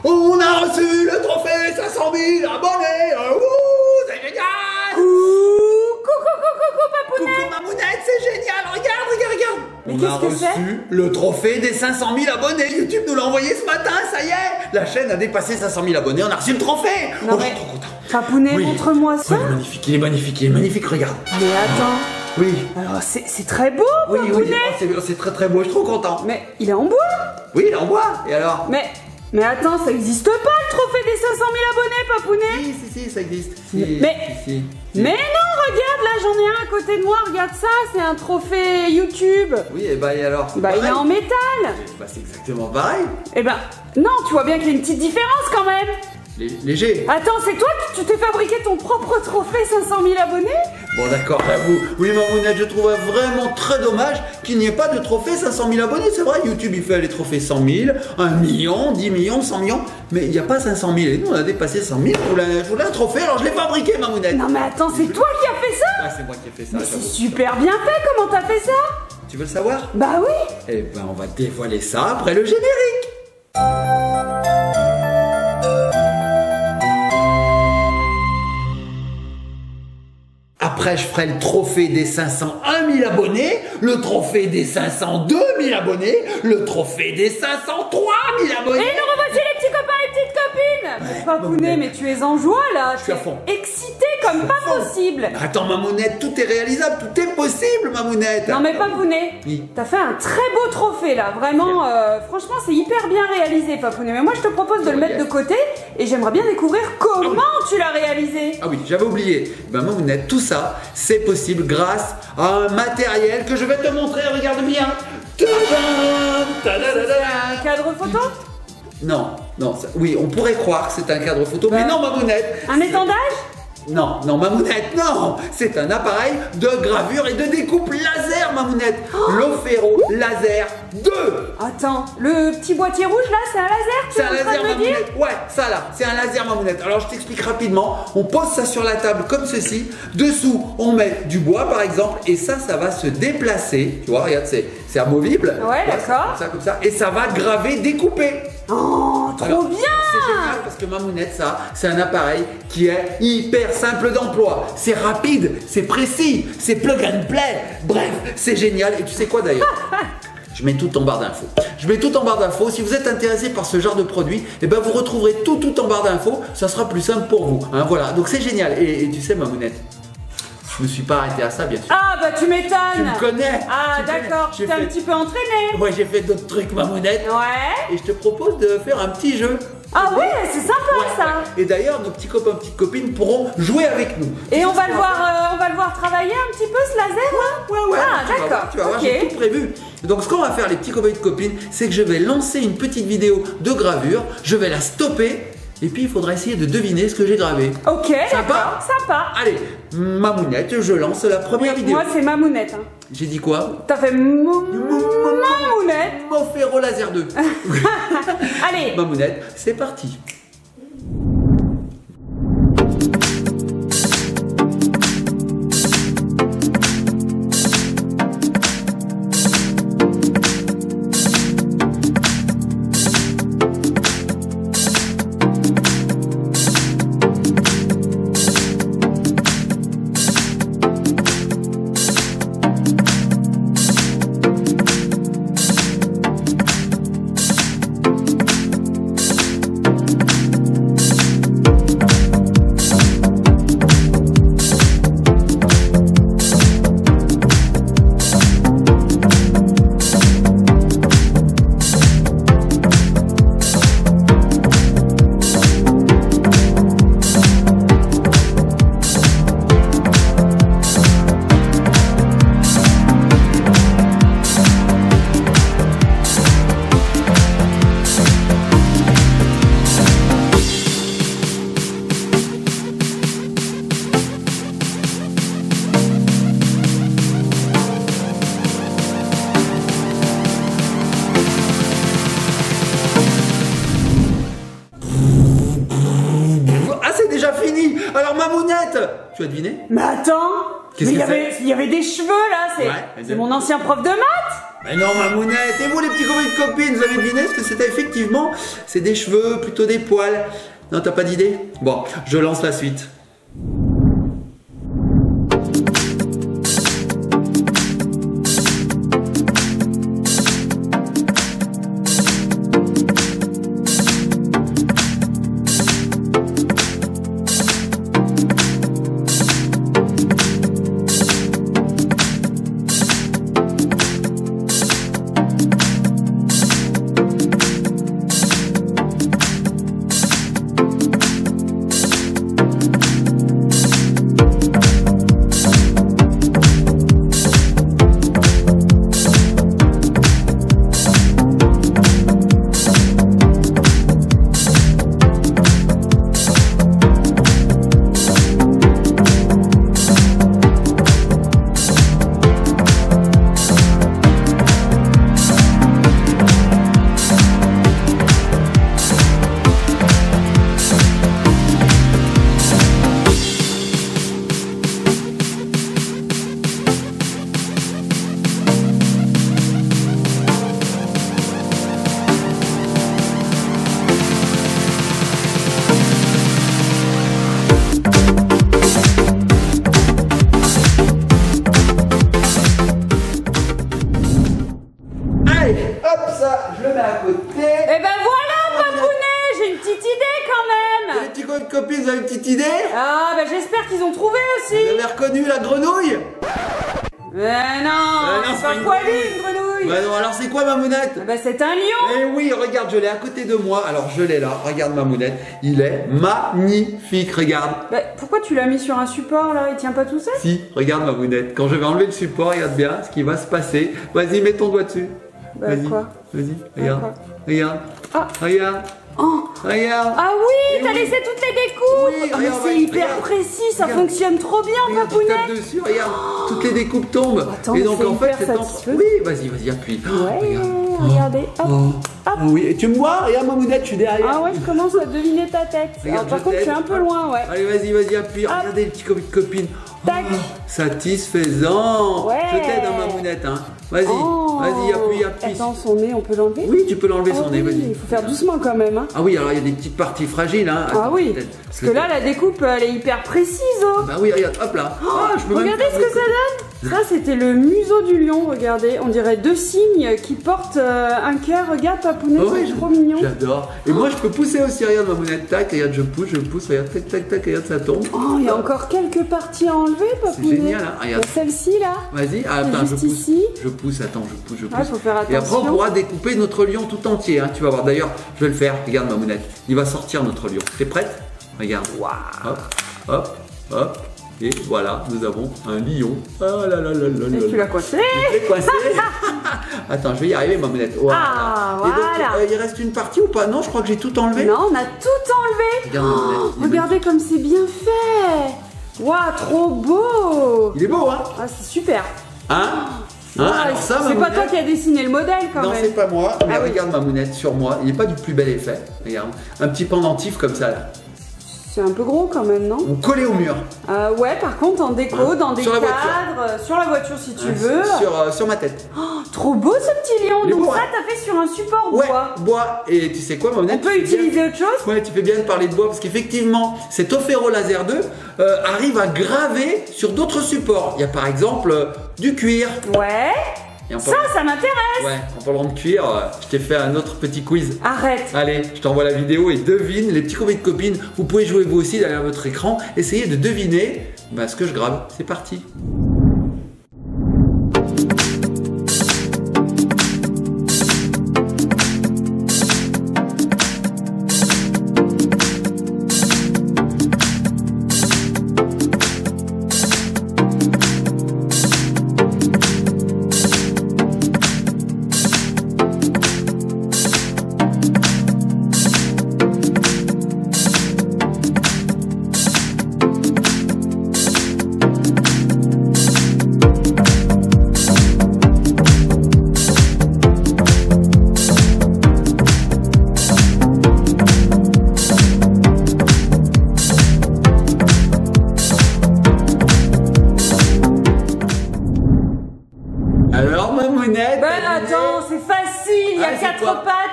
On a reçu le trophée 500 000 abonnés. Ouh, c'est génial. Coucou, Papounet. Coucou Mamounette, c'est génial. Regarde. Mais On a qu'est-ce que c'est? reçu le trophée des 500 000 abonnés. YouTube nous l'a envoyé ce matin, ça y est. La chaîne a dépassé 500 000 abonnés. On a reçu le trophée. Non, Je mais suis trop content. Papounet, Oui. montre-moi ça. Ouais, il est magnifique, regarde. Mais attends. Oui. Alors, c'est très beau, Oui, Papounet. c'est très beau, je suis trop content. Mais il est en bois. Oui, il est en bois. Et alors? Mais attends, ça existe pas le trophée des 500 000 abonnés, Papounet. Si, ça existe. Mais non, regarde, là j'en ai un à côté de moi, regarde ça, c'est un trophée YouTube. Oui, et alors? Bah il est en métal. Bah c'est exactement pareil. Eh ben, non, tu vois bien qu'il y a une petite différence quand même. Léger. Attends, c'est toi qui tu t'es fabriqué ton propre trophée 500 000 abonnés? Bon d'accord, j'avoue. Oui Mamounette, je trouve vraiment très dommage qu'il n'y ait pas de trophée 500 000 abonnés. C'est vrai, YouTube il fait les trophées 100 000, 1 million, 10 millions, 100 millions. Mais il n'y a pas 500 000 et nous on a dépassé 100 000. Je voulais un trophée, alors je l'ai fabriqué Mamounette. Non mais attends, c'est toi qui as fait ça? Ah c'est moi qui ai fait ça. Mais c'est super bien fait, comment t'as fait ça? Tu veux le savoir? Bah oui. Eh ben on va dévoiler ça après le générique. Après, je ferai le trophée des 501 000 abonnés, le trophée des 502 000 abonnés, le trophée des 503 000 abonnés. Et nous revoici les petits copains et les petites copines. Mais Papounet, mais tu es en joie là. Je suis à fond. Excité comme pas possible. Attends Mamounette, tout est réalisable, tout est possible Mamounette. Non mais Papounet, Oui. t'as fait un très beau trophée là, vraiment, franchement c'est hyper bien réalisé Papounet. Mais moi je te propose de le mettre de côté et j'aimerais bien découvrir comment tu l'as réalisé. Ah oui, j'avais oublié. Ben Mamounette, tout ça, c'est possible grâce à un matériel que je vais te montrer, regarde bien. Tadam, tadadada. Un cadre photo? Non, oui, on pourrait croire que c'est un cadre photo, mais non Mamounette. Un étendage? Non, Mamounette, non. C'est un appareil de gravure et de découpe laser Mamounette. L'Ofero Laser 2. Attends, le petit boîtier rouge là, c'est un laser? C'est un laser Mamounette. Ouais, ça là, c'est un laser Mamounette. Alors je t'explique rapidement. On pose ça sur la table comme ceci. Dessous, on met du bois par exemple. Et ça va se déplacer. Tu vois, regarde, c'est amovible. Ouais, d'accord. Comme ça. Et ça va graver, découper. Oh, trop bien! C'est génial parce que Mamounette, ça, c'est un appareil qui est hyper simple d'emploi. C'est rapide, c'est précis, c'est plug and play. Bref, c'est génial. Et tu sais quoi d'ailleurs? Je mets tout en barre d'infos. Si vous êtes intéressé par ce genre de produit, eh ben vous retrouverez tout en barre d'infos. Ça sera plus simple pour vous. Hein, voilà, donc c'est génial. Et tu sais, Mamounette, je me suis pas arrêté à ça, bien sûr. Ah bah tu m'étonnes! Tu me connais. Ah d'accord, tu t'es un petit peu entraîné. Ouais, j'ai fait d'autres trucs, Mamounette. Ouais. Et je te propose de faire un petit jeu. Ah ouais, c'est sympa ça. Ouais. Et d'ailleurs, nos petits copains, petites copines pourront jouer avec nous. Et on va le voir travailler un petit peu ce laser là? Ouais. Ah d'accord. Tu vas voir, Ok. j'ai tout prévu. Donc ce qu'on va faire, les petits copains et copines, c'est que je vais lancer une petite vidéo de gravure. Je vais la stopper. Et puis il faudra essayer de deviner ce que j'ai gravé. Ok, d'accord, sympa. Allez, Mamounette, je lance la première vidéo. Moi c'est Mamounette. Hein. J'ai dit quoi? T'as fait Mamounette. Ofero Laser 2. Allez. Mamounette, c'est parti. Alors Mamounette, tu as deviné? Mais attends, Qu'est-ce que il y avait des cheveux là, Ouais, c'est mon ancien prof de maths. Mais non, Mamounette, et vous les petits copains de copines, vous avez deviné ce que c'était effectivement? C'est des cheveux, plutôt des poils. Non, t'as pas d'idée? Bon, je lance la suite. Je le mets à côté. Et ben voilà, Papounet, j'ai une petite idée quand même. Les petits copains de copines, vous avez une petite idée? Ah, ben j'espère qu'ils ont trouvé aussi. Vous avez reconnu la grenouille? Mais non, c'est pas poilu une grenouille. Bah non, alors c'est quoi, Mamounette? Bah c'est un lion. Eh oui, regarde, je l'ai à côté de moi. Alors je l'ai là, regarde Mamounette. Il est magnifique, regarde. Bah pourquoi tu l'as mis sur un support là? Il tient pas tout seul? Si, regarde Mamounette. Quand je vais enlever le support, regarde bien ce qui va se passer. Vas-y, mets ton doigt dessus. Bah Vas-y, quoi? vas-y, regarde. Quoi? Regarde. Ah. Regarde. Oh. Regarde. Ah oui, Eh t'as oui. laissé toutes les découpes. Oui, Oh, mais regarde, c'est hyper regarde. précis, ça Regarde. fonctionne trop bien, Regarde, tu Papounet. tapes dessus, regarde, toutes les découpes tombent. Attends, et donc c'est en fait, hyper c'est satisfaisant. Oui, vas-y, appuie. Ouais, Regarde. regardez, hop. Oh. Hop. Oh oui, et tu me vois? Regarde Mamounette, je suis derrière. Ah ouais, je commence à deviner ta tête. Regarde, Alors, par contre, je suis un peu loin, ouais. Allez, vas-y, appuie. Hop. Regardez les petits copines. Tac. Oh, satisfaisant. Ouais. Je t'aide, hein, Mamounette. Hein. Vas-y, Oh. vas-y, appuie. Attends, son nez, on peut l'enlever? Oui, tu peux l'enlever son Ah nez, oui, vas-y. il faut faire doucement quand même. Hein. Ah oui, alors il y a des petites parties fragiles. Hein. Ah Attends, oui, peut-être. parce que là, la découpe, elle est hyper précise. Oh. Bah oui, regarde, hop là. Ah, je peux même Regardez faire ce que des ça donne. Ça, c'était le museau du lion, regardez. On dirait deux cygnes qui portent un cœur. Regarde, Papounet, Oh oui, c'est trop mignon. J'adore. Et moi, je peux pousser aussi. Regarde, Mamounette, tac, regarde, je pousse, regarde, tac, regarde, ça tombe. Oh, il y a encore quelques parties à enlever, Papounet. génial, hein. Regarde. Et celle-ci, là. Vas-y, attends, je juste pousse. ici. Je pousse, attends, je pousse. Ah, faut faire Et après, on attention. pourra découper notre lion tout entier. Hein. Tu vas voir. D'ailleurs, je vais le faire. Regarde, Mamounette. Il va sortir notre lion. T'es prête? Regarde. Hop, hop, hop. Et voilà, nous avons un lion. Ah là là là là là. Et tu l'as coincé. Je l'ai coincé. Attends, je vais y arriver, Mamounette. Voilà. Ah, Et donc, voilà. il reste une partie ou pas? Non, je crois que j'ai tout enlevé. Non, on a tout enlevé. Regarde, Mamounette. Il est Regardez comme c'est bien fait. Waouh, trop beau. Il est beau, hein? Ah, c'est super. Hein? Ouais, Alors ça, c'est pas Mamounette- toi qui as dessiné le modèle quand Non, même. c'est pas moi. Mais Ah oui. regarde Mamounette sur moi. Il n'est pas du plus bel effet. Regarde. Un petit pendentif comme ça, là. C'est un peu gros quand même, non? On collé au mur. Ouais, par contre, en déco, Hein, dans des sur la cadres, voiture. sur la voiture si tu Hein, veux. sur ma tête. Oh, trop beau ce petit lion. Il est Donc beau, ça, hein. t'as fait sur un support Ouais, bois. bois. Et tu sais quoi, Mamounette? On peut tu fais bien- utiliser autre chose? Ouais, tu fais bien de parler de bois parce qu'effectivement, cet Ofero Laser 2 arrive à graver sur d'autres supports. Il y a par exemple du cuir. Ouais. Et en Ça, parlant- ça m'intéresse. Ouais, en parlant de cuir, je t'ai fait un autre petit quiz. Arrête. Allez, je t'envoie la vidéo et devine, les petits copains de copines, vous pouvez jouer vous aussi derrière votre écran, essayez de deviner ce que je grave. C'est parti.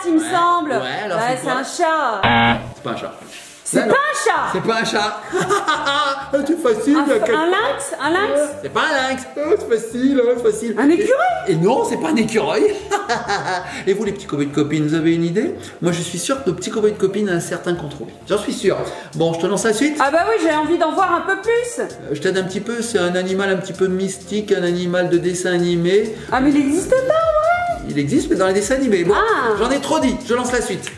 il me semble. Ouais, alors c'est c'est quoi? un chat. C'est pas un chat. C'est pas un chat. C'est pas un chat. C'est facile. Un lynx? Un lynx? C'est pas un lynx. Oh, c'est facile, facile. Un écureuil? Et non, c'est pas un écureuil. Et vous, les petits copains de copines, vous avez une idée? Moi, je suis sûr que nos petits copains de copines ont un certain contrôle. J'en suis sûr. Bon, je te lance la suite. Ah bah oui, j'ai envie d'en voir un peu plus. Je t'aide un petit peu. C'est un animal un petit peu mystique, un animal de dessin animé. Ah mais il n'existe pas en vrai. Il existe, mais dans les dessins animés. Bon, Ah. j'en ai trop dit. Je lance la suite.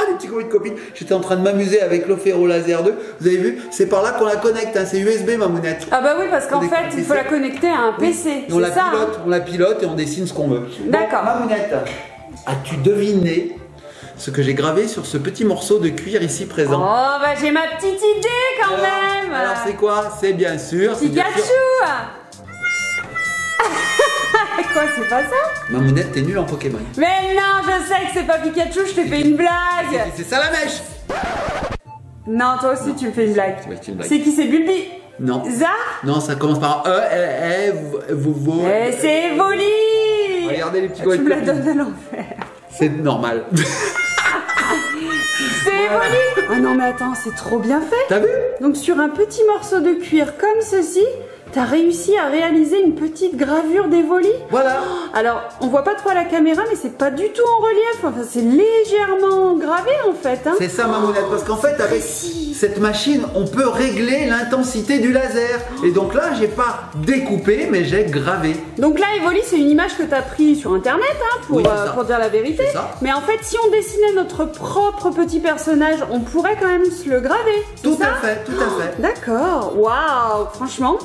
Les petits copains de copines, j'étais en train de m'amuser avec l'Ofero Laser 2. Vous avez vu, c'est par là qu'on la connecte, hein. C'est USB, ma mounette. Ah bah oui, parce qu'en On fait, il faut la connecter à un PC. On la C'est ça. pilote, on la pilote et on dessine ce qu'on veut. D'accord. Bon, ma mounette, as-tu deviné ce que j'ai gravé sur ce petit morceau de cuir ici Oh présent? bah j'ai ma petite idée quand même. Alors c'est quoi? C'est bien sûr. c'est bien Pikachu. sûr- Quoi, c'est pas ça? Ma mounette, t'es nulle en Pokémon. Mais non, je sais que c'est pas Pikachu, je t'ai fait une blague. C'est ça la mèche. Non, toi aussi tu me fais une blague. Ouais, c'est une blague. C'est qui, c'est Bulbi? Non. Zar? Non, ça commence par vous. C'est Evoli. Regardez les petits Tu me la copines. donnes à l'envers. C'est normal. C'est Evoli. Ah non mais attends, c'est trop bien fait. T'as vu? Donc sur un petit morceau de cuir comme ceci, t'as réussi à réaliser une petite gravure d'Evoli. Voilà. Alors, on voit pas trop à la caméra, mais c'est pas du tout en relief. Enfin, c'est légèrement gravé en fait. Hein. C'est ça ma mounette, parce qu'en fait avec cette machine on peut régler l'intensité du laser. Et donc là j'ai pas découpé mais j'ai gravé. Donc là, Evoli, c'est une image que t'as prise sur internet hein, Oui, c'est ça. pour dire la vérité. C'est ça. Mais en fait, si on dessinait notre propre petit personnage, on pourrait quand même se le graver. c'est Tout ça à fait, tout à fait. D'accord, waouh, franchement.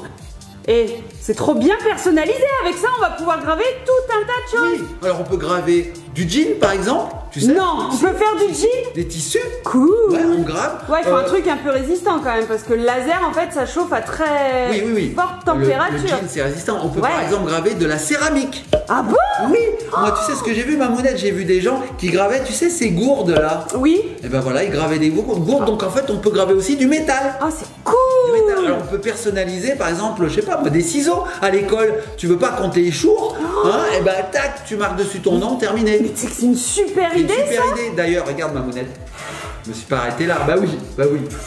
Et c'est trop bien personnalisé. Avec ça, on va pouvoir graver tout un tas de choses. Oui. Alors on peut graver du jean par exemple. Tu sais, Non, on peut faire du jean. des tissus. Cool. Ouais, on grave. Ouais, il faut un truc un peu résistant quand même, parce que le laser, en fait, ça chauffe à très Oui. forte Le température. jean c'est résistant. On peut Ouais. par exemple graver de la céramique. Ah bon? Oui. Moi tu sais ce que j'ai vu ma mounette, j'ai vu des gens qui gravaient, tu sais ces gourdes là. Oui. Et ben voilà, ils gravaient des gourdes. Donc en fait on peut graver aussi du métal. Ah, c'est Du métal. cool. Alors on peut personnaliser par exemple, je sais pas moi, des ciseaux à l'école. Tu veux pas qu'on t'échoue, hein? Et ben tac, tu marques dessus ton nom, terminé. Mais tu sais que c'est une super C'est une idée, super ça. idée. D'ailleurs, regarde ma mounette. Je me suis pas arrêté là. Bah oui.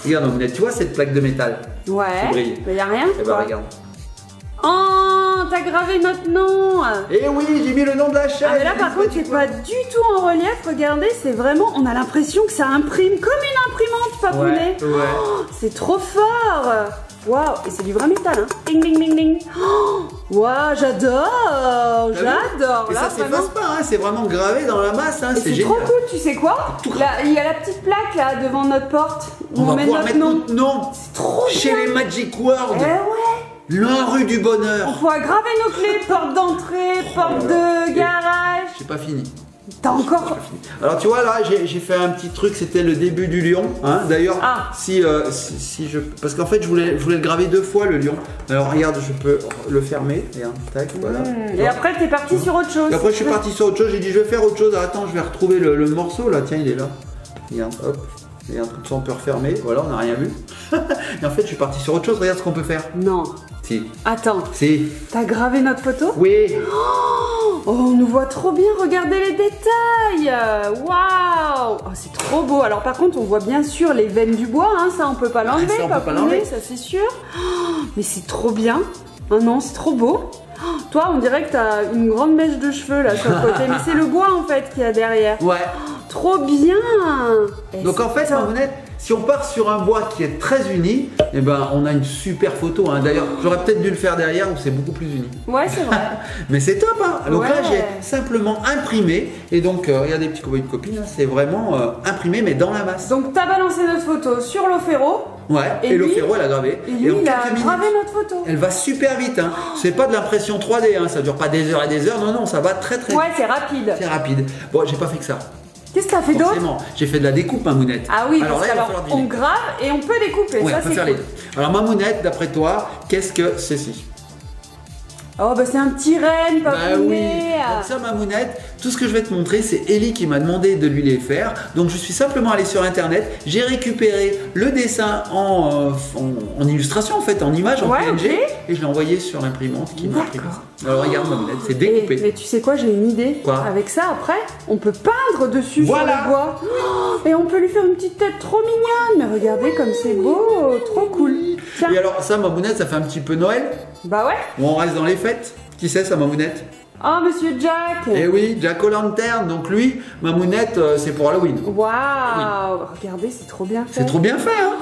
Regarde ma mounette. Tu vois cette plaque de métal? Ouais. Qui brille. Mais y a rien. Eh ben quoi. regarde. Oh, t'as gravé notre nom. Eh oui, j'ai mis le nom de la chaîne. Ah mais là par contre c'est pas du tout en relief, regardez, c'est vraiment, on a l'impression que ça imprime comme une imprimante papounet. Ouais. Oh, c'est trop fort. Waouh, et c'est du vrai métal hein. Ding ding ding ding. Oh, waouh, j'adore, T'as vu? j'adore. Et Là, ça s'efface vraiment. pas, hein. C'est vraiment gravé dans la masse, hein. Et C'est c'est génial. trop cool, tu sais quoi? Là, il y a la petite plaque là devant notre porte où On va met pouvoir notre mettre nom. notre nom Trop chez bien. les Magic World. Eh ouais. La rue du On bonheur. pourra graver nos clés, porte d'entrée, porte de garage. J'ai pas fini. T'as encore. Alors tu vois là j'ai fait un petit truc, c'était le début du lion hein. D'ailleurs Ah. si je parce qu'en fait je voulais le graver 2 fois le lion. Alors regarde, je peux le fermer, regarde, tac, voilà. Et après t'es parti sur autre chose. Et après je suis parti sur autre chose, j'ai dit je vais faire autre chose. Alors, attends, je vais retrouver le morceau là, tiens il est là. Regarde, hop. Regarde, comme ça on peut refermer, voilà, on n'a rien vu. Et en fait je suis parti sur autre chose, regarde ce qu'on peut faire. Non. Si. Attends, Si. t'as gravé notre photo? Oui. Oh, on nous voit trop bien, regardez les détails. Waouh. Oh, c'est trop beau. Alors par contre, on voit bien sûr les veines du bois, hein, ça on peut pas l'enlever, ça, on peut pas papounet, l'enlever. ça c'est sûr. Oh, mais c'est trop bien. Oh non, c'est trop beau. Oh, toi, on dirait que t'as une grande mèche de cheveux là sur le côté, mais c'est le bois en fait qu'il y a derrière. Ouais. trop bien. Et Donc en fait, top. Mamounette, si on part sur un bois qui est très uni, eh ben, on a une super photo. Hein. D'ailleurs, j'aurais peut-être dû le faire derrière où c'est beaucoup plus uni. Ouais, c'est vrai. Mais c'est top, hein. Donc Ouais. là, j'ai simplement imprimé. Et donc, regardez, petits copains et copines, hein, c'est vraiment imprimé, mais dans la masse. Donc t'as balancé notre photo sur l'Ofero. Ouais, Et et lui- l'Ofero, elle a gravé. Et lui, en il a quelques minutes, gravé notre photo. elle va super vite. Hein. C'est pas de l'impression 3D, hein. Ça dure pas des heures et des heures. Non, non, ça va très très Ouais, vite. c'est rapide. C'est rapide. Bon, j'ai pas fait que ça. Qu'est-ce que t'as fait d'autre? Forcément, j'ai fait de la découpe, Mamounette. Ah oui, alors parce là, il va qu'alors falloir on deviner. grave et on peut découper. Ouais, Ça on peut c'est faire cool. les deux. Alors, Mamounette, d'après toi, qu'est-ce que c'est ci? Oh bah c'est un petit renne, Bah oui. papounet. Donc ça, Mamounette, tout ce que je vais te montrer, c'est Ellie qui m'a demandé de lui les faire. Donc je suis simplement allé sur internet, j'ai récupéré le dessin en illustration en fait, en image, en Ouais, PNG, ok. et je l'ai envoyé sur l'imprimante qui m'a imprimé D'accord. ça. Alors regarde, Mamounette, c'est Et, découpé. mais tu sais quoi, j'ai une idée. Quoi? Avec ça, après, on peut peindre dessus Voilà. sur le bois. Oh, et on peut lui faire une petite tête trop mignonne. Mais regardez comme c'est beau, trop cool. Tiens. Et alors ça, Mamounette, ça fait un petit peu Noël, Bah ouais. où on reste dans les fêtes. Qui c'est ça, Mamounette? Oh Monsieur Jack. Eh oui, Jack O'Lantern. Donc lui, Mamounette, c'est pour Halloween. Waouh. Regardez, c'est trop bien fait. C'est trop bien fait, hein?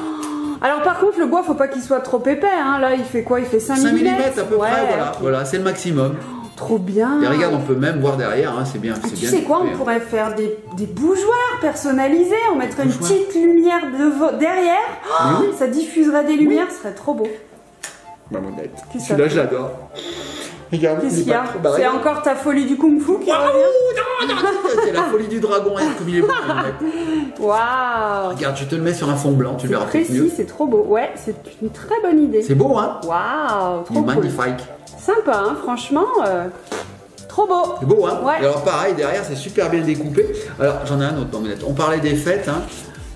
Alors par contre, le bois, faut pas qu'il soit trop épais. Hein. Là, il fait quoi? Il fait 5 5 mm. mm à peu Ouais. près, voilà. Voilà, c'est le maximum. Trop bien. Et regarde, on peut même voir derrière, hein, c'est bien. Ah, c'est tu bien sais quoi, découpé, on hein. pourrait faire des bougeoirs personnalisés, on mettrait une Bougeoirs. petite lumière derrière, Mais oui. ça diffuserait des lumières, ce serait trop beau. Mamounette. Qu'est-ce que Celui-là, ça je l'adore. Regarde, Qu'est-ce il est qu'il y a pas trop barré. C'est encore ta folie du kung-fu qui Waouh, revient. non, non, c'est la folie du dragon, hein, comme il est beau, Mamounette. Waouh. Regarde, je te le mets sur un fond blanc, tu le C'est verras peut-être précis, mieux. c'est trop beau. Ouais, c'est une très bonne idée. C'est beau, hein? Waouh, Il est trop cool. magnifique. Sympa, hein, franchement, trop beau. C'est beau, hein? Ouais. Et alors, pareil, derrière, c'est super bien découpé. Alors, j'en ai un autre, Mamounette. On parlait des fêtes, hein.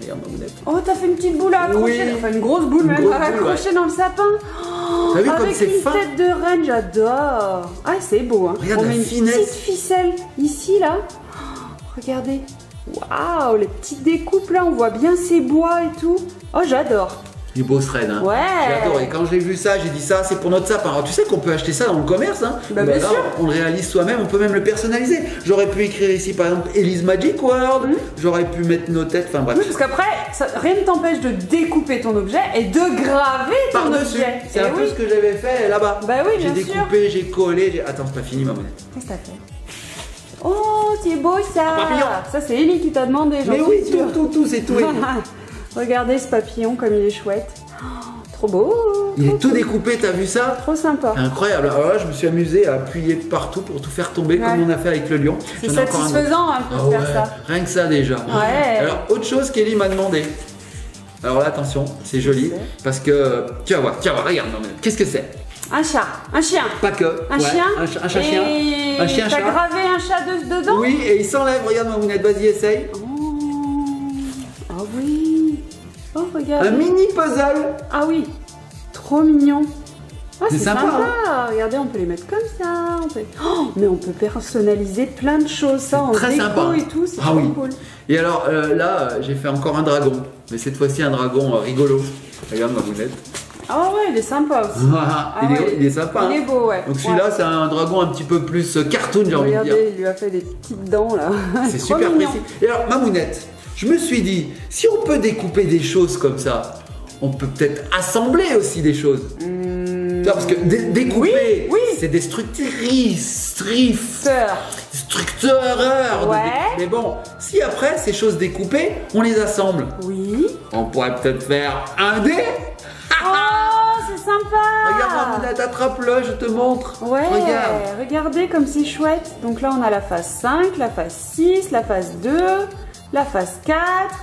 Regarde, Mamounette. Oh, t'as fait une petite boule à accrocher, Oui. enfin une grosse boule Une même grosse à boule, accrocher dans le sapin. T'as vu comme Avec c'est une fin? tête de reine, j'adore. Ah, c'est beau, hein. Regarde On la met une finesse. petite ficelle ici, là. Oh, regardez. Waouh, les petites découpes, là, on voit bien ces bois et tout. Oh, j'adore. Il est beau ce raid, hein. Ouais. J'ai adoré. Quand j'ai vu ça, j'ai dit ça, c'est pour notre sapin. Alors tu sais qu'on peut acheter ça dans le commerce, hein. Bah, Ben bien là, sûr. on le réalise soi-même, on peut même le personnaliser. J'aurais pu écrire ici par exemple Elise Magic World, j'aurais pu mettre nos têtes, enfin bref. Oui, parce qu'après, rien ne t'empêche de découper ton objet et de graver ton Par-dessus. objet. C'est Eh un peu oui. ce que j'avais fait là-bas. Bah oui, J'ai bien sûr. découpé, j'ai collé, attends, c'est pas fini, Mamounette. Qu'est-ce que t'as fait? Oh, c'est beau ça. papillon. Ça, c'est Ellie qui t'a demandé, j'en Mais suis oui, sûre. tout, c'est tout. Regardez ce papillon comme il est chouette. Oh, trop beau. Il trop est tout cool. découpé, t'as vu ça? Trop sympa. Incroyable. Alors là, je me suis amusé à appuyer partout pour tout faire tomber, comme Ouais. on a fait avec le lion. C'est J'en ai encore un autre. satisfaisant un peu Ah de faire ouais, ça. rien que ça déjà. Ouais. Alors, autre chose qu'Ellie m'a demandé. Alors là, attention, c'est joli. Parce que, tu vas voir, regarde, Mamounette. Qu'est-ce que c'est? Un chat, un chien. Pas que. Un ouais, chien. Un chat-chien. Et Un chien-chat. t'as gravé un chat dedans? Oui, et il s'enlève. Regarde, Mamounette, vas-y, essaye. Oh. Ah oui. Oh, regarde. Un mini puzzle. Ah oui. Trop mignon. Ah, C'est c'est sympa, sympa. Regardez, on peut les mettre comme ça. Oh, mais on peut personnaliser plein de choses. Ça, en Très déco sympa. et tout, c'est Ah trop oui. cool. Et alors, là, j'ai fait encore un dragon. Mais cette fois-ci, un dragon rigolo. Regarde, Mamounette. Ah ouais, il est sympa aussi. Voilà, Ah ouais, il est sympa. Il est hein. beau, ouais. Donc celui-là, Ouais. c'est un dragon un petit peu plus cartoon, j'ai envie de dire. Regardez, il lui a fait des petites dents là. C'est trop super mignon. précis. Et alors, Mamounette, je me suis dit, si on peut découper des choses comme ça, on peut peut-être assembler aussi des choses. Tu vois, parce que découper, oui. c'est destructeur. Ouais. Mais bon, si après, ces choses découpées, on les assemble, Oui. on pourrait peut-être faire un dé. Oh, c'est sympa. Regarde, Mamounette, attrape-le, je te montre. Ouais, Regarde. regardez comme c'est chouette. Donc là, on a la phase 5, la phase 6, la phase 2, la phase 4.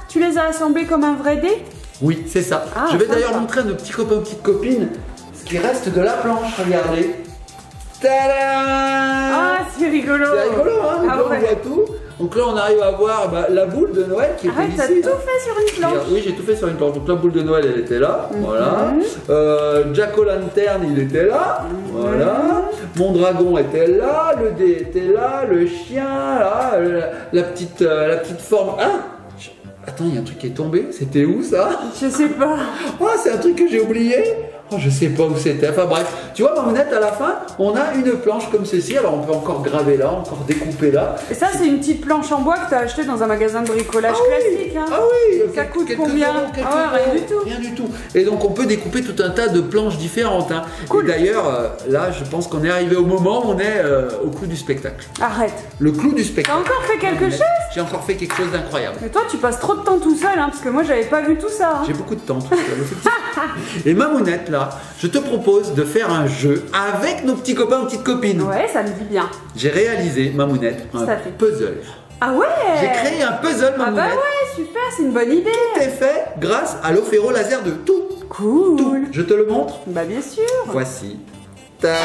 Tu les as assemblés comme un vrai dé? Oui, c'est ça. Ah, je vais sympa. d'ailleurs montrer à nos petits copains, petites copines, ce qui reste de la planche. Regardez. Tadam! Ah, c'est rigolo. C'est rigolo, hein? Donc Ah là, on ouais. voit tout. Donc là, on arrive à voir la boule de Noël qui était Arrête, t'as ici. tout fait sur une planche. Regarde, oui, j'ai tout fait sur une planche. Donc la boule de Noël, elle était là. Voilà. Jack O'Lantern, il était là. Voilà. Mon dragon était là. Le dé était là. Le chien, là. La petite forme. Ah! Attends, il y a un truc qui est tombé. C'était où ça? Je sais pas. Ah, c'est un truc que j'ai oublié. Oh, je sais pas où c'était. Enfin bref, tu vois, Mamounette, à la fin, on a une planche comme ceci. Alors on peut encore graver là, encore découper là. Et ça, c'est une petite planche en bois que tu as acheté dans un magasin de bricolage classique. Hein. Ah oui, ça coûte quelques combien? euros, quelques Ah ouais, rien euros. du tout. Rien du tout. Et donc on peut découper tout un tas de planches différentes. Hein. Cool. Et d'ailleurs, là, je pense qu'on est arrivé au moment où on est au clou du spectacle. Arrête. Le clou du T'as spectacle. encore fait quelque chose? J'ai encore fait quelque chose d'incroyable. Mais toi, tu passes trop de temps tout seul, hein, parce que moi, j'avais pas vu tout ça. Hein. J'ai beaucoup de temps tout seul, effectivement. Et Mamounette, là, je te propose de faire un jeu avec nos petits copains ou petites copines. Ouais, ça me dit bien. J'ai réalisé, Mamounette, un Ça fait. puzzle. Ah ouais. J'ai créé un puzzle, Ah Mamounette. bah ouais, super, c'est une bonne idée. Tout est fait grâce à l'Ofero Laser 2. Tout. Cool. Tout. Je te le montre. Bah bien sûr. Voici. Tadam.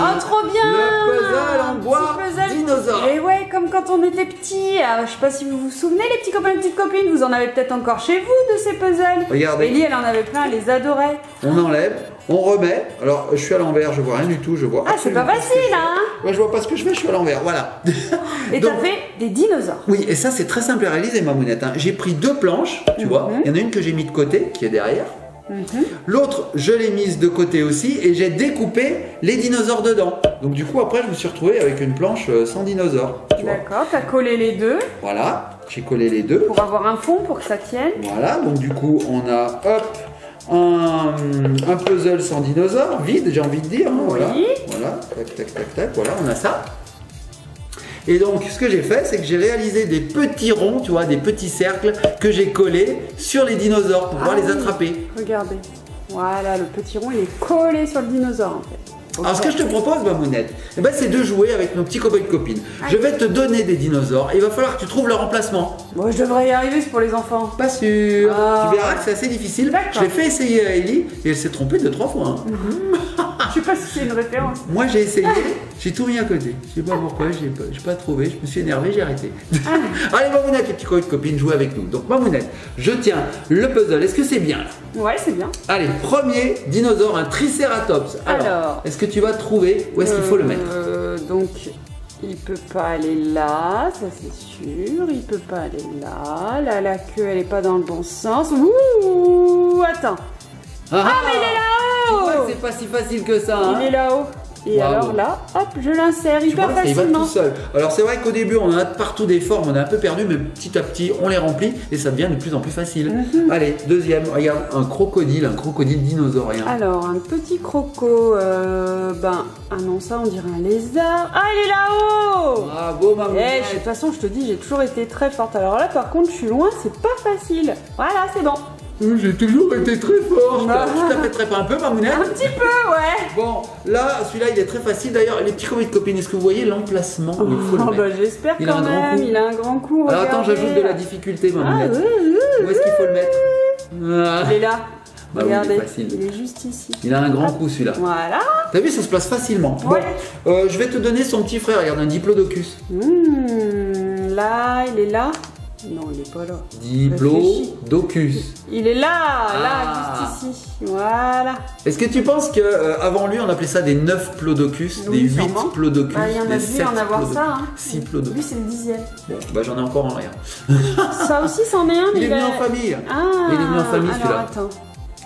Oh, trop bien. Le puzzle en bois Petit puzzle. dinosaure. Et ouais, comme quand on était petits. Je sais pas si vous vous souvenez, les petits copains et petites copines, vous en avez peut-être encore chez vous de ces puzzles. Regardez. Ellie, elle en avait plein, elle les adorait. On enlève, on remet. Alors, je suis à l'envers, je vois rien du tout, je vois. Ah, c'est pas absolument ce que facile, je fais. hein. Ouais, je vois pas ce que je fais, je suis à l'envers, voilà. Et Donc, t'as fait des dinosaures. oui, et ça c'est très simple à réaliser, Mamounette. Hein. J'ai pris deux planches, tu vois. Il y en a une que j'ai mis de côté, qui est derrière. L'autre, je l'ai mise de côté aussi et j'ai découpé les dinosaures dedans. Donc du coup, après, je me suis retrouvé avec une planche sans dinosaures. Tu vois. D'accord, t'as collé les deux Voilà, j'ai collé les deux. pour avoir un fond pour que ça tienne. Voilà, donc du coup, on a hop un puzzle sans dinosaures, vide, j'ai envie de dire. Hein, voilà, Oui. voilà, tac, tac, tac, tac, voilà, on a ça. Et donc, ce que j'ai fait, c'est que j'ai réalisé des petits ronds, tu vois, des petits cercles que j'ai collés sur les dinosaures pour pouvoir les oui. attraper. Regardez. Voilà, le petit rond, il est collé sur le dinosaure en fait. Alors, ce que je te propose, Mamounette, eh ben, c'est de jouer avec nos petits copains et copines. Je vais te donner des dinosaures et il va falloir que tu trouves leur emplacement. Moi, je devrais y arriver, c'est pour les enfants. Pas sûr. Ah. Tu verras que c'est assez difficile. D'accord. Je l'ai fait essayer à Ellie et elle s'est trompée 2-3 fois. Hein. Je sais pas si c'est une référence. Moi, j'ai essayé, j'ai tout mis à côté. Je sais pas pourquoi, j'ai pas trouvé. Je me suis énervé, j'ai arrêté. Allez, Mamounette, les petits copains et copines, jouez avec nous. Donc, Mamounette, je tiens le puzzle. Est-ce que c'est bien? Ouais, c'est bien. Allez, premier dinosaure, un Triceratops. Alors. Est-ce que tu vas trouver où est-ce qu'il faut le mettre? Donc, il peut pas aller là, ça c'est sûr. Il peut pas aller là. Là, la queue, elle est pas dans le bon sens. Ouh, attends. Ah, mais il est Tu vois là-haut. que c'est pas si facile que ça. Hein? Il est là-haut. Et Bravo. alors là, hop, je l'insère Tu hyper vois, il va facilement. tout seul. Alors c'est vrai qu'au début on en a partout des formes, on est un peu perdu, mais petit à petit on les remplit et ça devient de plus en plus facile. Allez, deuxième, regarde, un crocodile dinosaurien. Alors, un petit croco, ah non, ça on dirait un lézard. Ah, il est là-haut. Bravo maman. De toute façon, je te dis, j'ai toujours été très forte. Alors là, par contre, je suis loin, c'est pas facile. Voilà, c'est bon. J'ai toujours été très forte. Ah. Tu t'appêterais pas un peu, Mamounette? Un petit peu, ouais. Bon, là, celui-là, il est très facile. D'ailleurs, les petits copains et copines, est-ce que vous voyez l'emplacement où il faut le Oh, mettre? bah j'espère Il a quand un grand même. coup. Il a un grand coup. Alors attends, regardez. j'ajoute de la difficulté, Ah, Mamounette. Où est-ce qu'il faut le mettre? Ah. Il est là. Bah oui, Regardez, il est facile. il est juste ici. Il a un grand coup, celui-là. Voilà. T'as vu, ça se place facilement. Ouais. Bon, je vais te donner son petit frère. Regarde, un diplodocus. Là, il est là. Non, il est pas là. Diplodocus. Il est là, Ah. juste ici. Voilà. Est-ce que tu penses que avant lui, on appelait ça des 9 plodocus, Oui, des 8 sûrement. plodocus, Bah, il y en a des dû 7 en avoir plodocus, ça. Hein. 6 plodocus. Lui, c'est le 10e. Bon, bah j'en ai encore en rien. Ça aussi, c'en est un. Il mais est venu a- en famille. Ah, Il est venu en famille, alors, celui-là. attends.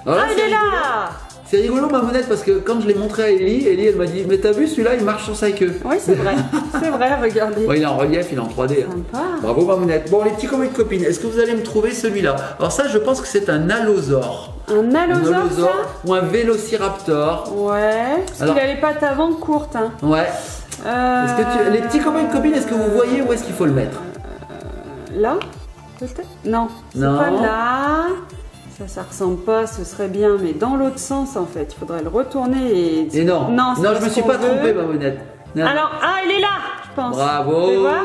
Alors, Ah, il c'est est rigolo. là. C'est rigolo, Mamounette, parce que quand je l'ai montré à Ellie, elle m'a dit, mais t'as vu, celui-là, il marche sur sa queue. Oui, c'est vrai. C'est vrai, regardez. Bon, il est en relief, il est en 3D. hein. Sympa. Bravo, Mamounette. Bon, les petits copains et copines, est-ce que vous allez me trouver celui-là? Alors ça, je pense que c'est un allosaure. Un allosaure, ça ou un vélociraptor. Ouais. Parce Alors- qu'il a les pattes avant courtes. Hein. Ouais. Les petits copains et copines, est-ce que vous voyez où est-ce qu'il faut le mettre? Là Peut-être Non. C'est Non. pas là. Ça ressemble pas, ce serait bien, mais dans l'autre sens en fait. Il faudrait le retourner et. Et non, Non, c'est pas je me ce suis qu'on pas veut. trompé, Mamounette. Non. Alors, il est là, je pense. Bravo. Tu vois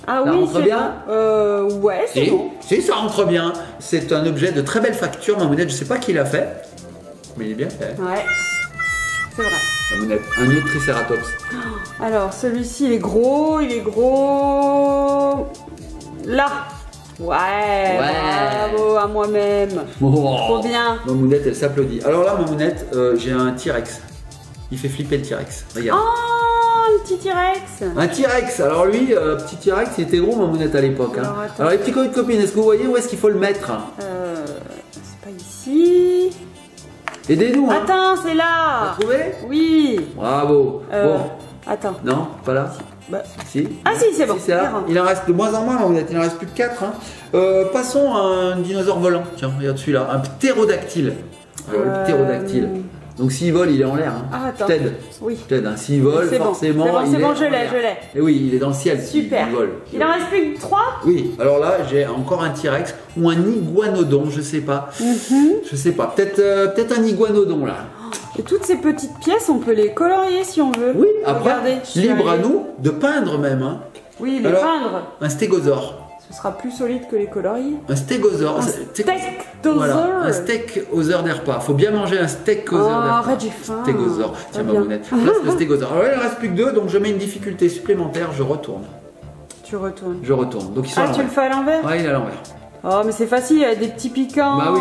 Ah Ça oui, rentre c'est bien bon. Ouais, c'est Si, bon. si, ça rentre bien. C'est un objet de très belle facture, Mamounette. Je sais pas qui l'a fait, mais il est bien fait. Ouais. C'est vrai. Mamounette, un autre Triceratops. Alors, celui-ci, il est gros, Là. Ouais, bravo à moi-même. Oh. Trop bien. Mamounette, elle s'applaudit. Alors là, Mamounette, j'ai un T-Rex. Il fait flipper le T-Rex. Regarde. Oh, le petit T-Rex. Un T-Rex. Alors lui, petit T-Rex, il était gros, Mamounette, à l'époque. Hein. Alors, attends. Alors les petits copains et copines, est-ce que vous voyez où est-ce qu'il faut le mettre? C'est pas ici. Aidez-nous, hein. Attends, c'est T'as là. trouvé? Oui. Bravo. Bon, Attends. non, pas là. Bah, Si. Ah si, c'est bon. Si, c'est là. Il en reste de moins en moins, il en reste plus que 4. Hein. Passons à un dinosaure volant. Tiens, regarde celui-là, un ptérodactyle. Le ptérodactyle. Donc s'il vole, il est en l'air. Hein. Ah, attends. Je t'aide. Oui. Je t'aide. Hein. S'il vole, C'est bon. forcément, C'est bon, il est je en l'ai, l'air. je l'ai. Et oui, il est dans le ciel. Super. Il vole. Il en reste plus que 3. Oui, alors là, j'ai encore un T-Rex ou un iguanodon, je sais pas. Je sais pas. Peut-être un iguanodon là. Et toutes ces petites pièces, on peut les colorier si on veut. Oui, après, Regardez, je suis libre à allée- nous de peindre même. Hein. Oui, les Alors, peindre. Un stégosaure. Ce sera plus solide que les colorier. Un stégosaure. Un C'est- steak-dosaure. Voilà, un steak aux heures des repas. Faut bien manger un steak aux heures des repas. Arrête, j'ai faim. Stégosaure. Tiens, Pas ma bien. mounette. Place le stégosaure. Alors là, il ne reste plus que 2, donc je mets une difficulté supplémentaire. Je retourne. Tu retournes. Je retourne. Donc ils sont à Ah, tu le l'envers. fais à l'envers? Ouais, il est à l'envers. Oh, mais c'est facile, il y a des petits piquants. Bah oui.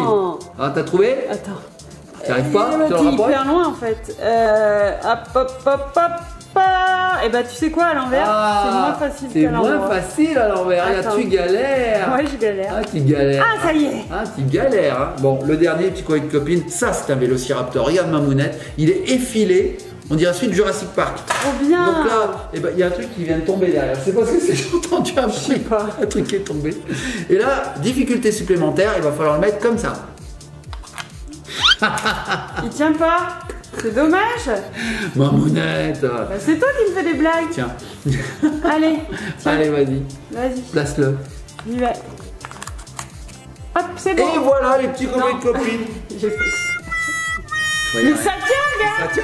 Ah, t'as trouvé? Attends. Tu arrives pas? Tu le T'es rapproches? hyper loin en fait. Hop, hop, hop, hop. Et bah, tu sais quoi, à l'envers, c'est moins facile C'est qu'à l'endroit. moins facile à l'envers. Là, Attends. tu galères. Ouais, je galère. Ah, tu galères. Ah, ça y est. Ah, tu galères. Hein. Bon, le dernier, petit coin de copine, ça c'est un vélociraptor. Regarde ma mounette. Il est effilé. On dirait celui de Jurassic Park. Trop bien. Donc là, eh ben, il y a un truc qui vient de tomber derrière. Je sais pas ce que c'est, j'ai entendu un bruit. pas. Un truc qui est tombé. Et là, difficulté supplémentaire, il va falloir le mettre comme ça. Il tient pas. C'est dommage. Ma mounette. Bah, c'est toi qui me fais des blagues. Tiens, Allez, tiens. allez, vas-y, Vas-y, place-le. j'y vais. Hop, c'est bon. Et voilà les petits copains Non. de copines. J'ai fait. Voyons, Mais ça tient, gars. ça tient.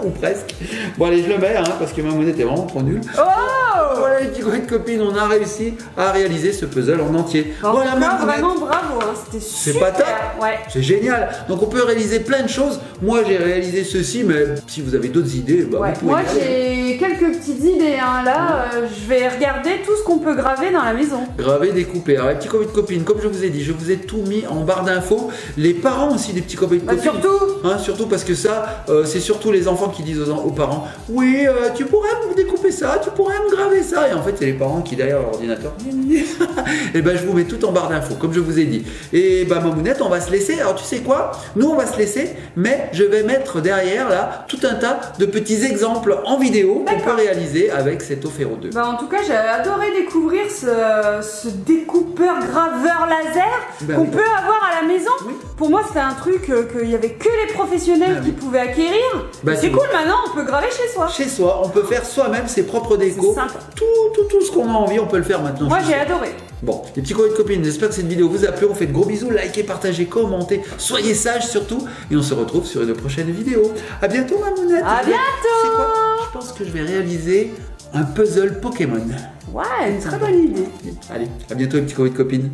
Ou presque. Bon allez, je le mets hein, parce que ma mounette est vraiment trop nulle. Oh. Voilà les petits copains de copines, on a réussi à réaliser ce puzzle en entier. En Voilà tout ma cas, mounette. vraiment bravo, hein. C'était C'est super. pas top. Ouais. C'est génial. Donc on peut réaliser plein de choses. Moi j'ai réalisé ceci, mais si vous avez d'autres idées, bah, Ouais. vous pouvez Moi y aller. j'ai quelques petites idées. Hein. Là, je vais regarder tout ce qu'on peut graver dans la maison. Graver, découper. Alors les petits copains de copines, comme je vous ai dit, je vous ai tout mis en barre d'infos. Les parents aussi des petits copains de Bah, copines. surtout. Hein, surtout parce que ça, c'est surtout les enfants qui disent aux parents, oui, tu pourrais me découper ça, tu pourrais me graver ça. Et en fait, c'est les parents qui derrière leur ordinateur. Et ben je vous mets tout en barre d'infos, comme je vous ai dit. Et ben ma mounette, on va se laisser. Alors tu sais quoi? Nous on va se laisser, mais je vais mettre derrière là tout un tas de petits exemples en vidéo qu'on peut réaliser avec cet Ofero 2. Bah, en tout cas, j'ai adoré découvrir ce découpeur graveur laser Ben qu'on oui. peut avoir à la maison. Oui. Pour moi, c'était un truc qu'il n'y avait que les professionnels Ah qui oui. pouvaient acquérir. Bah, c'est tu cool, maintenant on peut graver chez soi. Chez soi, on peut faire soi-même ses propres décos. C'est sympa. Tout ce qu'on a envie, on peut le faire maintenant. Moi, chez j'ai soi. adoré. Bon, les petits copains et copines, j'espère que cette vidéo vous a plu. On fait de gros bisous, likez, partagez, commentez, soyez sages surtout. Et on se retrouve sur une prochaine vidéo. À bientôt, ma mounette. À bientôt. Tu sais quoi? Je pense que je vais réaliser un puzzle Pokémon. Ouais, une très bonne idée. Allez, à bientôt, les petits copains et copines.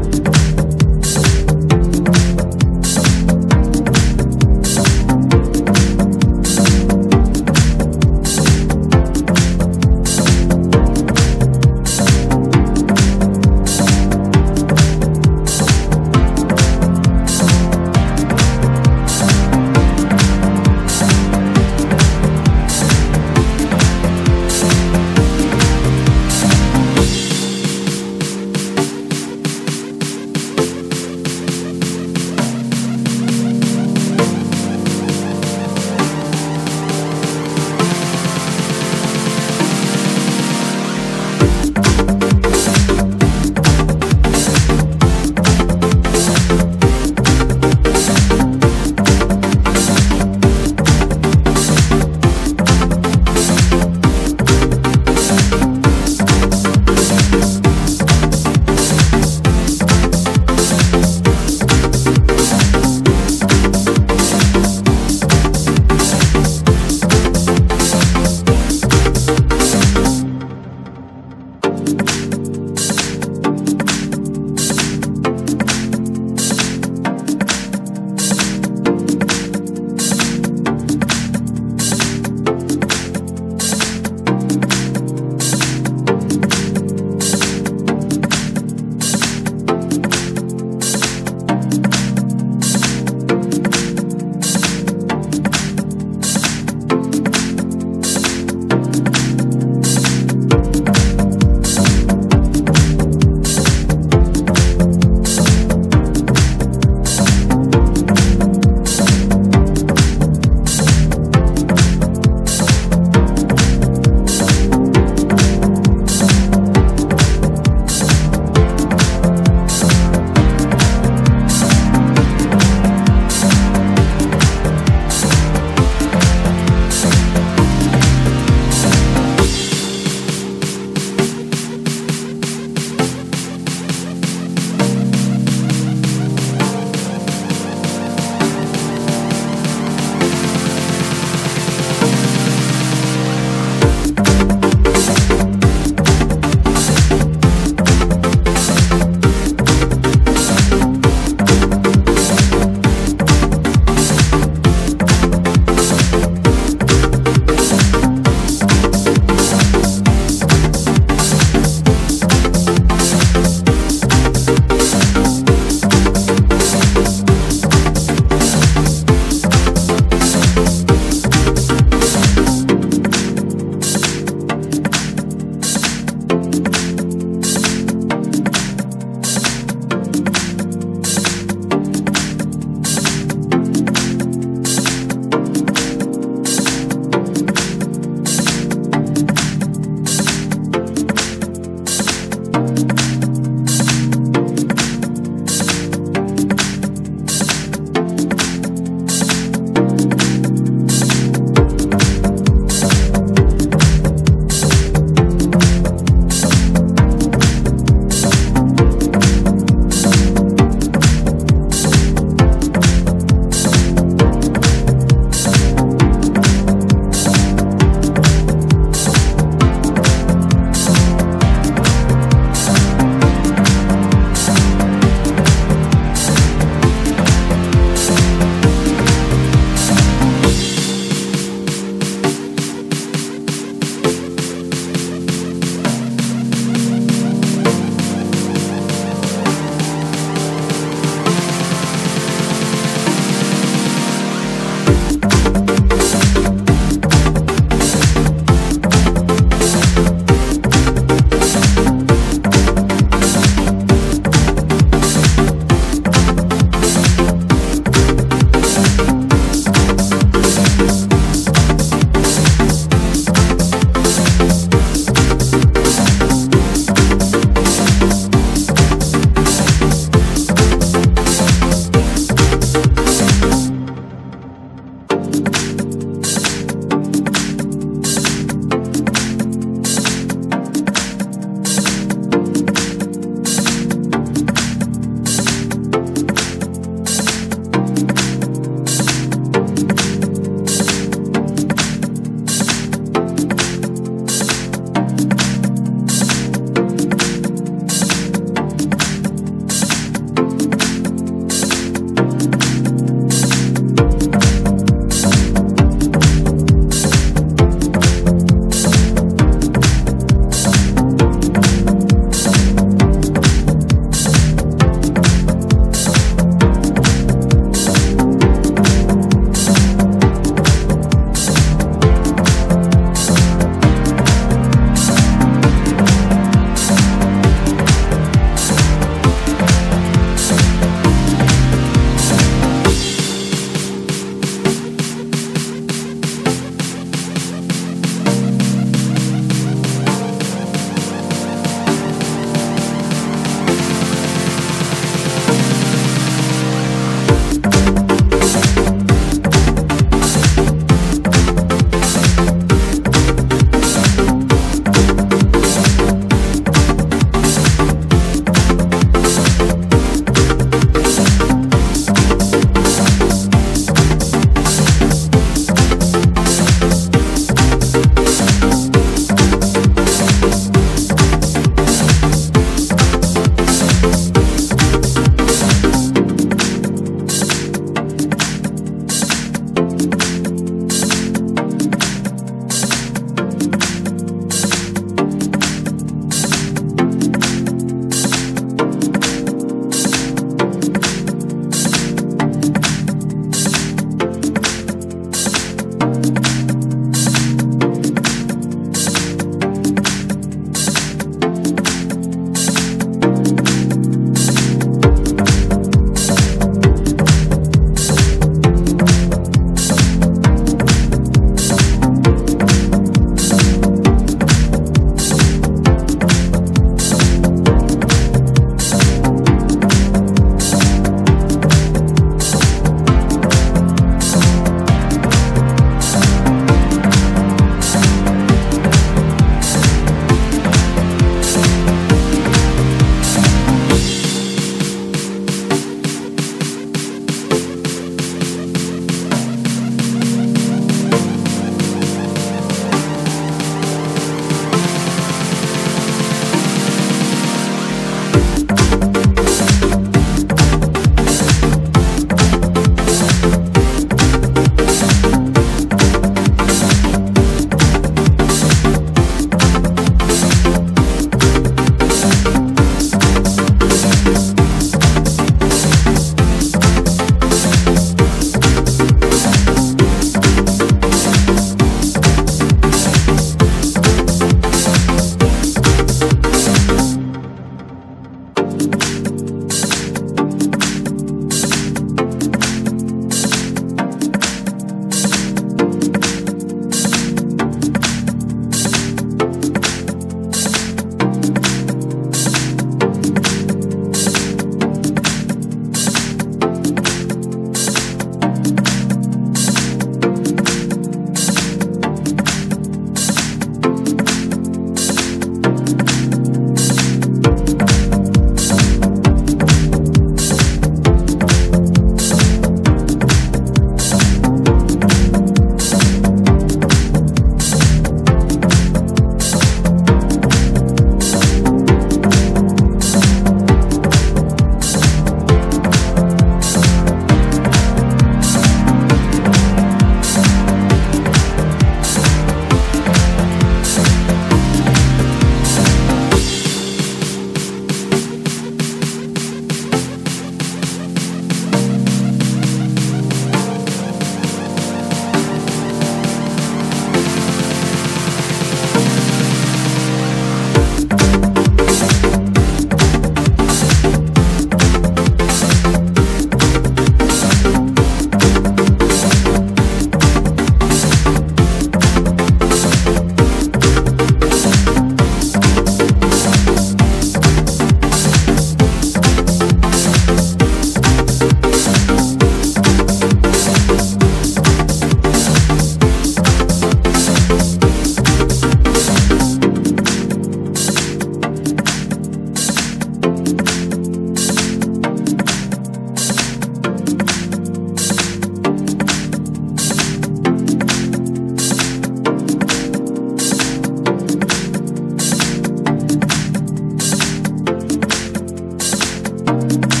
Thank you.